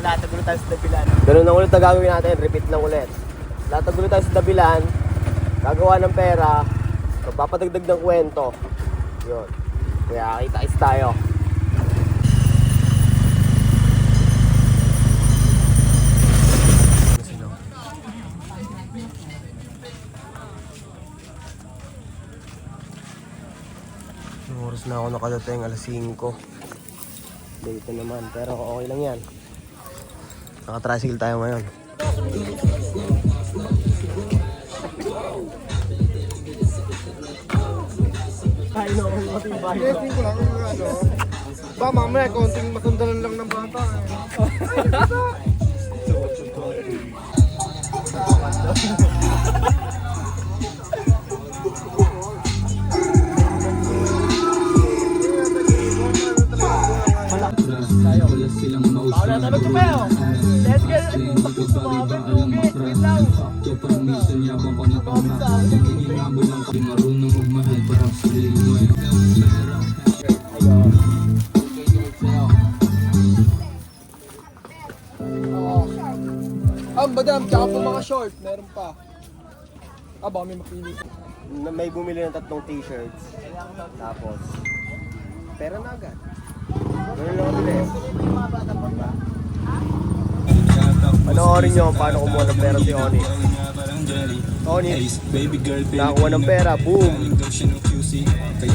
Latagulo tayo sa dabilan. Ganun na ulit na gagawin natin, repeat lang ulit. Latagulo tayo sa dabilan, gagawa ng pera, magpapadagdag ng kwento. Yun. Kaya kita-kits tayo. Oras na ako nakadating, alas 5. Late naman, pero okay lang yan. Naka-tricycle tayo ngayon. Ay, no, konting bahay. Testing ko lang yung ano. Ba, mamaya, konting masundalan lang ng bata. Tanong ko pa yun. Let's get it. Wait lang. Madam, tsaka po mga short, meron pa. Baka may mapili. May bumili ng 3 t-shirts. Tapos, pera na agad. Ganun lang kami eh. Panoorin nyo paano kumuha ng pera si Onyx. Onyx, nakakuha ng pera, boom!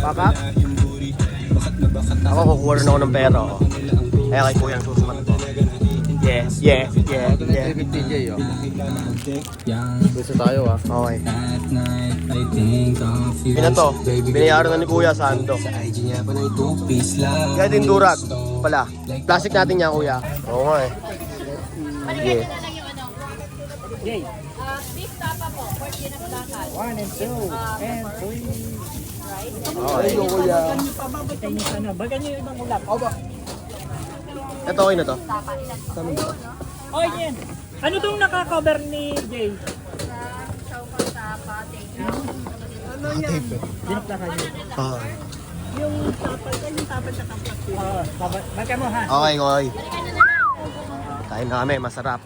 Pakak? Ako kukuha rin ako ng pera. Kaya kay Kuya ang susumat ko. Yeah. Gusto tayo ah. Okay. Pina to, binayaran na ni Kuya Sando. Kaya din durag pala. Plastic natin yan, Kuya. Oo nga eh. Yeah. Jay. Beef tapa po, 14 na plakas. 1 and 2 and 3. Okay. Kuya. Pababay niyo sana. Bagan niyo yung ibang ulap. Aba. Ito okay na to. Oh, yan. Ano tong naka-cover ni Jay? Dinaktakan niyo. Okay. Yung tapal sa kampas. Baka mo ha. Okay. Kain na kami, masarap.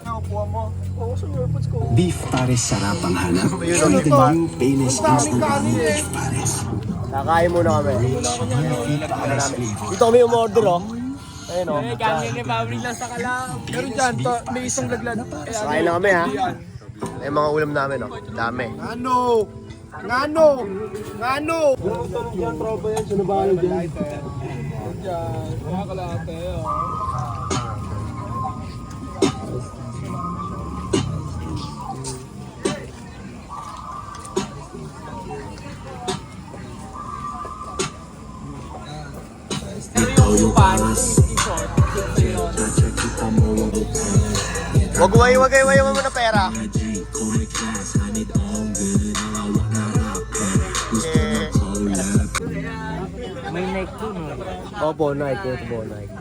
Nakukuha mo. Oo, sa earpods ko. Beef Pares sarap ang hanap. Yun, The new Payless Instant Beef Pares. Kakain muna kami. Dito kami umorder oh. Ayun oh. Kami ni Pabri lang sa kalam. Pero dyan, may isang laglad. Kain na kami ha. Ay mga ulam namin oh. Dami. Ngano! Yan, tropa yan. Sino ba kayo dyan? Dyan. Mga kalate. Wag mo na pera. May Nike po, no? Opo, Nike. Ito po, Nike.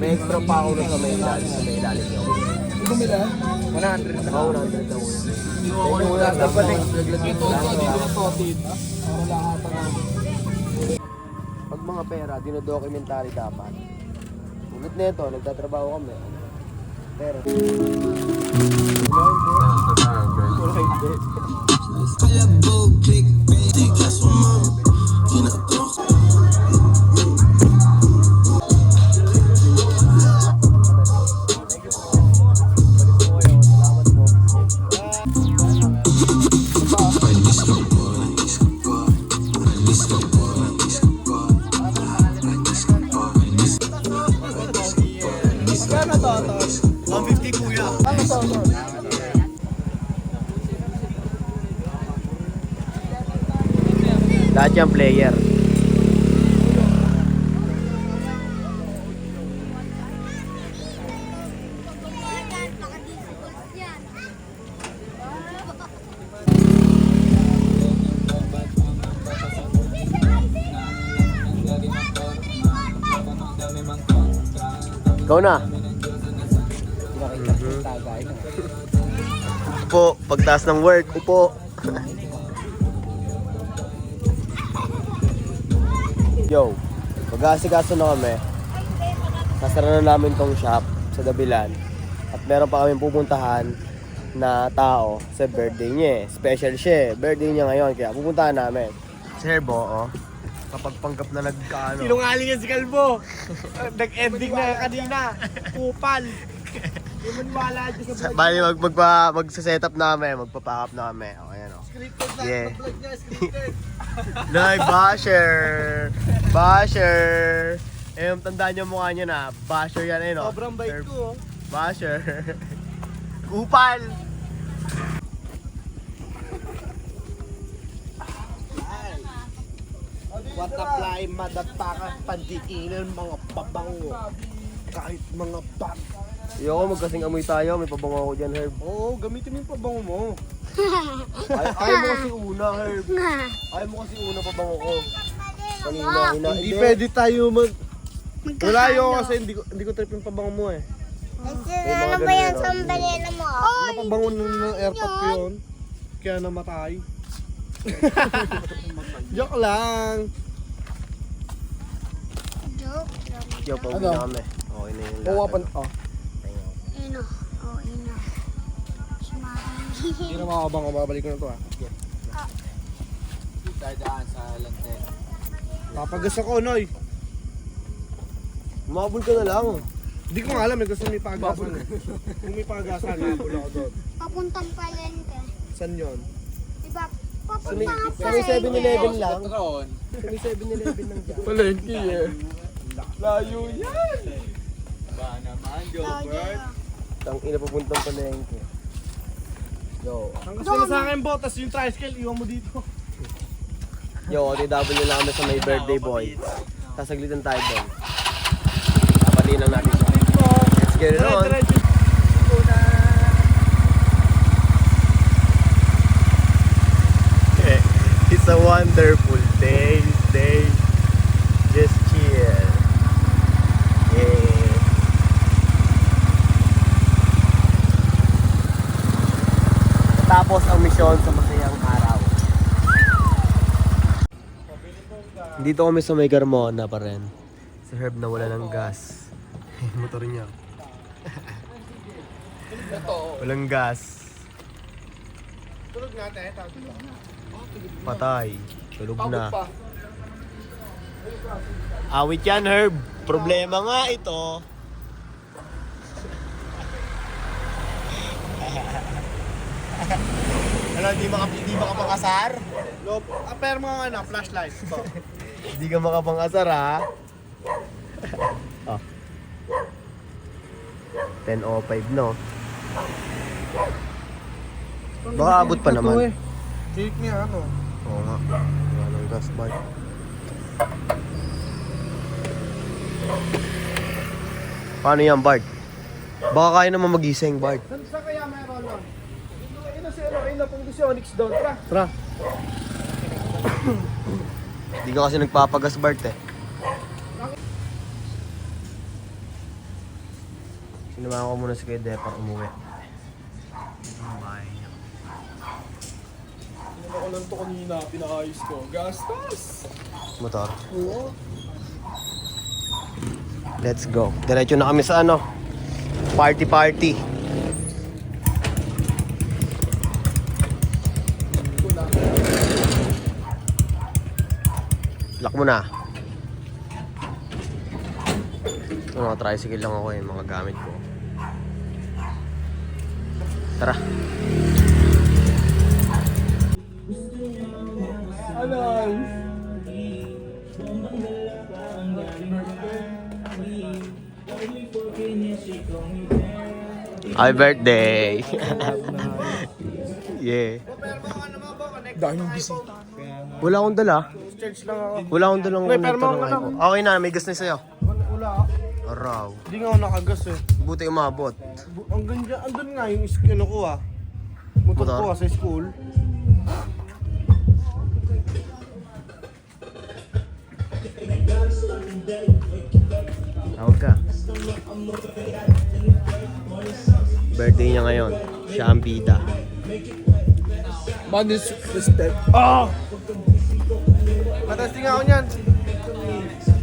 May extra pa ako na sa may ilalim niyo. Bumila? 100 na. Oo, 100 na ulo. Wala na balik. Ito, dito na totid. Para lahat na. Pag mga pera, dinodocumentary dapat. Ulit nito, nagtatrabaho kami. Pero, wala hindi. Kano to? 150 kuya. Ano to? Lahat yung player. Ikaw na. Upo, pagtaas ng work, upo. Yo, mag-aasikaso na kami. Sasara na namin tong shop sa Dabilan. At meron pa kami pupuntahan na tao sa birthday niya eh. Special siya eh. Birthday niya ngayon, kaya pupuntahan namin. Si Herbo, oh. Kapag panggap na nagkaano. Sinungaling yan si Kalbo. Nag-ending na kanina. Kupal. Hindi mo niwala dyan sa vlog. Bali, magsa-set up namin, magpa-pack up namin. O, ayan o. Scripted lang Yeah. ang vlog niya. Scripted. Nay, basher! Basher! Eh, tandaan niyo mukha niya na. Basher yan eh, no? Sobrang bait ko. Oh. Basher! Kupal! What a fly, madataka, pandiinan, mga pabango. Kahit mga bag. Ayoko, magkasing amoy tayo. May pabango ako dyan, Herb. Oo, gamitin mo yung pabango mo. Ayaw mo kasi una, Herb. Ayaw mo kasi una pabango ko. Kanina, Hindi pwede tayo Wala yun kasi hindi ko trip yung pabango mo eh. Ano ba yan sa banana mo? Napabango ng airpot ko yun. Kaya namatay. Joke lang. Joke lang. Yo, pauwi na kami. Okay na yung Oo, lahat. oh. Ino. Oh, ino. Hindi na makabango, babalik ko na to ah. Papagas ako, Noy. Umabol ka na lang. Hindi ko nga alam eh, gusto may pagasan eh. Kung may pagasan, nabula ako doon. Papuntang palengke. Saan yun? Diba? Sa Papuntang may 7-Eleven lang. Sa may 7-Eleven lang dyan. Palengke eh. Layo yan! Ang ina papuntang palengke. Yo, Ang kasi na sa akin, Bo, tas yung tricycle, iwan mo dito. yo, OTW lang kami sa may birthday boy. Sasaglitan tayo doon. Kapalin lang natin siya. Let's get it on. It's a wonderful day. Just chill. Yeah. Tapos ang misyon sa masayang araw. Dito kami sa may Carmona pa rin. Si Herb na wala ng gas. Motor niya. Walang gas. Tulog natin, Patay. Tulog na. Awit yan, Herb. Problema nga ito. Ano, di makapang-asar? Pero mga flashlight. Hindi ka makapang-asar, ha? Oh. 10:05, no? Baka abot pa naman. Cake niya, ano? Oo nga. Wala ng gas bar. Paano yan, Bart? Baka kaya naman magising, Bart. Saan kaya meron nun? Ino si ano, ino pang si Onyx doon. Tara. Hindi ka kasi nagpapagas, Bart, eh. Sinamahan ko muna si Kuya Depar umuwi. Bye. Ako lang to kanina, pinaayos ko. Gastos! Motor. Oo. Let's go. Diretso na kami sa ano? Party. Lock mo na. Mga tricycle lang ako yung mga gamit ko. Tara. Happy birthday! Yeah. Daming bisita. Wala akong dala. Church lang ako. Wala akong dalang May perma ko. ka na. Okay na, may gas na sa'yo. Wala ako. Araw. Hindi nga ako nakagas eh. Buti umabot. Ang ganda, andun nga yung ano ko ah. Motor Motor? ko ah, sa school. Tawag ka. Birthday niya ngayon. Siya ang bida. Man is respect. Ah! Matesting ako niyan. Onyx.